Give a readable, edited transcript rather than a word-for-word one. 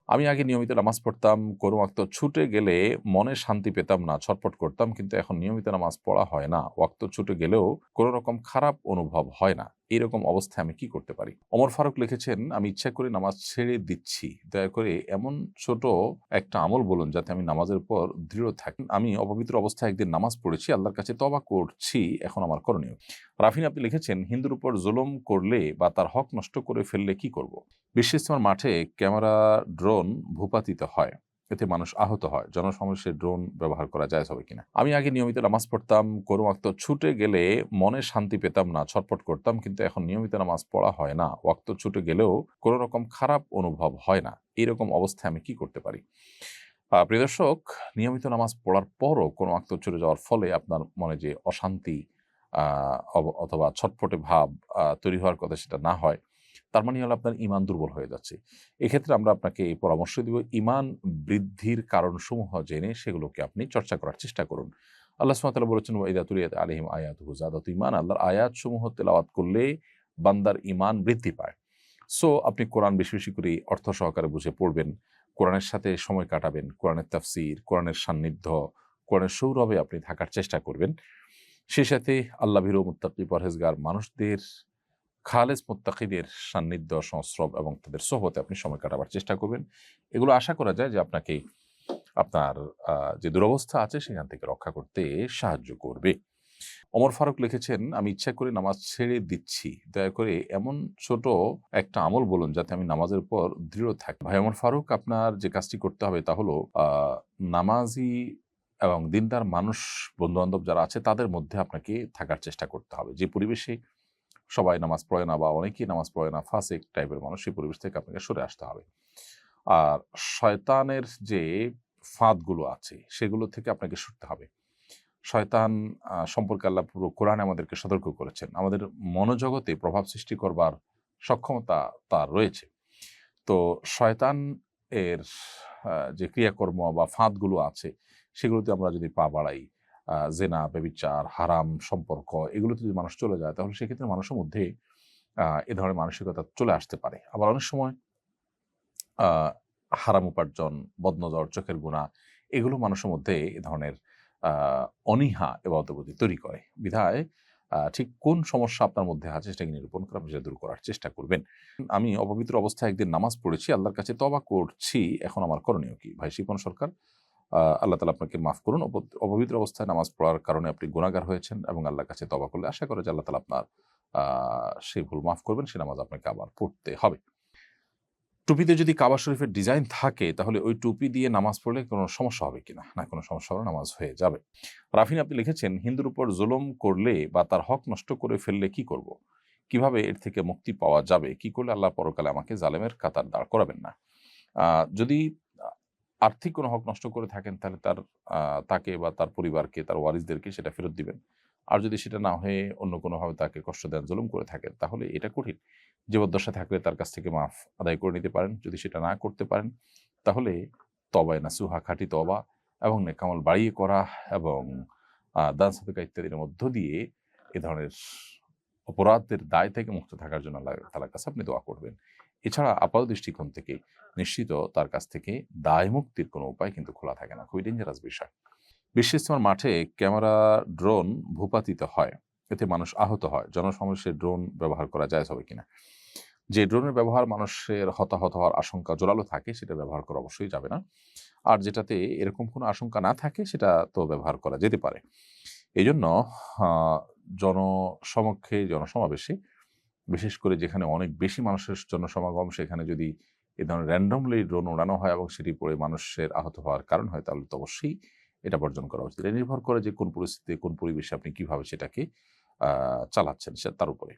আমি আগে নিয়মিত নামাজ পড়তাম, কোনো ওয়াক্ত ছুটে গেলে মনে শান্তি পেতাম না, ছটফট করতাম। কিন্তু এখন নিয়মিত নামাজ পড়া হয় না। ওয়াক্ত ছুটে গেলেও কোনো রকম খারাপ অনুভব হয় না। এরকম অবস্থায় আমি কি করতে পারি? ওমর ফারুক লিখেছেন, আমি ইচ্ছা করে নামাজ ছেড়ে দিচ্ছি। দয়া করে এমন ছোট একটা আমল বলুন যাতে আমি নামাজের উপর দৃঢ় থাকি। আমি অপবিত্র অবস্থায় একদিন নামাজ পড়েছি, আল্লাহর কাছে তওবা করছি, এখন আমার করণীয়। রাফিন আপনি লিখেছেন, হিন্দুর উপর জুলুম করলে বা তার হক নষ্ট করে ফেললে কি করব? বিশ্ব ইজতেমার মাঠে ক্যামেরা, ড্রোন ভূপাতিত হয়। এতে মানুষ আহত হয়। জনসমাবেশে ড্রোন ব্যবহার করা জায়েজ হবে কিনা? আমি আগে নিয়মিত নামাজ পড়তাম, কোনো ওয়াক্ত ছুটে গেলে মনে শান্তি পেতাম না, ছটফট করতাম। কিন্তু এখন নিয়মিত নামাজ পড়া হয় না। ওয়াক্ত ছুটে গেলেও কোনো রকম খারাপ অনুভব হয় না। এরকম অবস্থায় আমি কি করতে পারি? প্রিয় দর্শক, নিয়মিত নামাজ পড়ার পরও কোনো ওয়াক্ত ছুটে যাওয়ার ফলে আপনার মনে যে অশান্তি আ অথবা ছটফটে ভাব তৈরি হওয়ার কথা সেটা না হয়, তার মানে হলো আপনার ঈমান দুর্বল হয়ে যাচ্ছে। এক্ষেত্রে আমরা আপনাকে এই পরামর্শ দিব, ঈমান বৃদ্ধির কারণসমূহ জেনে সেগুলোকে আপনি চর্চা করার চেষ্টা করুন। আল্লাহ সুবহানাহু ওয়া তাআলা বলেছেন, ওয়া ইযা তুলিয়াত আলাইহিম আয়াতুহু যাদাতু ঈমানা, আল্লাহর আয়াতসমূহ তেলাওয়াত করলে বান্দার ঈমান বৃদ্ধি পায়। সো আপনি কোরআন বেশি, বেশি করে অর্থ সহকারে বুঝে পড়বেন। কোরআনের সাথে সময় কাটাবেন। কোরআনের তাফসীর, কোরআনের সান্নিধ্য, কোরআনের সৌরভে আপনি থাকার চেষ্টা করবেন। সেই সাথে আল্লাহ ভীরু মুত্তাকি পরহেজগার মানুষদের, খালেস মুত্তাকিদের সান্নিধ্য, সংস্রব এবং তাদের সোহবতে আপনি সময় কাটাবার চেষ্টা করবেন। এগুলো আশা করা যায় যে আপনাকে আপনার যে দুরবস্থা আছে সেখান থেকে রক্ষা করতে সাহায্য করবে। ওমর ফারুক লিখেছেন, আমি ইচ্ছা করে নামাজ ছেড়ে দিচ্ছি। দয়া করে এমন ছোট একটা আমল বলুন যাতে আমি নামাজের উপর দৃঢ় থাকি। ভাই ওমর ফারুক, আপনার যে কাজটি করতে হবে তা হলো নামাজি এবং দিনদার মানুষ, বন্ধু-বান্ধব যারা আছে তাদের মধ্যে আপনাকে থাকার চেষ্টা করতে হবে। যে পরিবেশে সবাই নামাজ পড়ে না বা অনেকেই নামাজ পড়ে না, ফাসিক টাইপের মানুষ, সেই পরিবেশ থেকে আপনাকে সরে আসতে হবে। আর শয়তানের যে ফাঁদগুলো আছে সেগুলো থেকে আপনাকে সরতে হবে। শয়তান সম্পর্কে আল্লাহ পুরো কোরআনে আমাদেরকে সতর্ক করেছেন। আমাদের মনোজগতে প্রভাব সৃষ্টি করবার সক্ষমতা তার রয়েছে। তো শয়তান এর যে ক্রিয়াকর্ম বা ফাঁদগুলো আছে সেগুলোতে আমরা যদি পা বাড়াই, জেনা, ব্যভিচার, হারাম সম্পর্ক, এগুলোতে যদি মানুষ চলে যায় তাহলে সেক্ষেত্রে মানুষের মধ্যে এ ধরনের মানসিকতা চলে আসতে পারে। আবার অনেক সময় আ হারাম উপার্জন, বদনজর, চোখের গুণা, এগুলো মানুষের মধ্যে এ ধরনের আ অনীহা এবাদতের প্রতি তৈরি করে। বিধায় ঠিক কোন সমস্যা আপনার মধ্যে আছে সেটাকে নিরূপণ করে আপনি সেটা দূর করার চেষ্টা করবেন। আমি অপবিত্র অবস্থায় একদিন নামাজ পড়েছি, আল্লাহর কাছে তওবা করছি, এখন আমার করণীয় কি? ভাই শিপন সরকার, আল্লাহ তাআলা আপনাকে মাফ করুন। অপবিত্র অবস্থায় নামাজ পড়ার কারণে আপনি গুনাহগার হয়েছেন এবং আল্লাহর কাছে তওবা করলে আশা করা যায় আল্লাহ তাআলা আপনার আ সেই ভুল মাফ করবেন, সে নামাজ আপনাকে আবার পড়তে হবে। টুপিতে যদি কাবা শরীফের ডিজাইন থাকে তাহলে ওই টুপি দিয়ে নামাজ পড়লে কোনো সমস্যা হবে কিনা? না, কোনো সমস্যা হবে না, নামাজ হয়ে যাবে। রাফিন আপনি লিখেছেন, হিন্দুর উপর জুলুম করলে বা তার হক নষ্ট করে ফেললে কি করব? কিভাবে এর থেকে মুক্তি পাওয়া যাবে? কি করলে আল্লাহ পরকালে আমাকে জালেমের কাতার দাঁড় করাবেন না? যদি আ আর্থিক কোনো হক নষ্ট করে থাকেন তাহলে তাকে বা তার পরিবারকে, তার ওয়ারিসদেরকে সেটা ফেরত দিবেন। আর যদি সেটা না হয়ে অন্য কোনোভাবে তাকে কষ্ট দেন, জুলুম করে থাকেন তাহলে এটা কঠিন। জীবদ্দশায় থাকলে তার কাছ থেকে মাফ আদায় করে নিতে পারেন। যদি সেটা না করতে পারেন তাহলে তওবায়ে নাসুহা, খাঁটি তওবা এবং নেক আমল বাড়িয়ে করা এবং দান সদকা ইত্যাদির মধ্য দিয়ে এ ধরনের অপরাধের দায় থেকে মুক্ত থাকার জন্য আল্লাহ তাআলার কাছে আপনি দোয়া করবেন। এছাড়া আপাত দৃষ্টিকোণ থেকে নিশ্চিত তার কাছ থেকে দায় মুক্তির কোনো উপায় কিন্তু খোলা থাকে না। খুবই ডেঞ্জারাস বিষয়। বিশ্ব ইজতেমার মাঠে ক্যামেরা, ড্রোন ভূপাতিত হয়। এতে মানুষ আহত হয়। জনসমাবেশে ড্রোন ব্যবহার করা জায়েজ হবে কিনা? যে ড্রোনের ব্যবহার মানুষের হতাহত হওয়ার আশঙ্কা জোরালো থাকে সেটা ব্যবহার করা অবশ্যই যাবে না। আর যেটাতে এরকম কোনো আশঙ্কা না থাকে সেটা তো ব্যবহার করা যেতে পারে। এজন্য আ জনসমক্ষে, জনসমাবেশে, বিশেষ করে যেখানে অনেক বেশি মানুষের জনসমাগম সেখানে যদি এ ধরনের randomly ড্রোন উড়ানো হয় এবং সেটি পড়ে মানুষের আহত হওয়ার কারণ হয় তাহলে তো অবশ্যই এটা বর্জন করা উচিত। এটা নির্ভর করে যে কোন পরিস্থিতিতে, কোন পরিবেশে আপনি কিভাবে সেটাকে আ চালাচ্ছেন তার উপরে।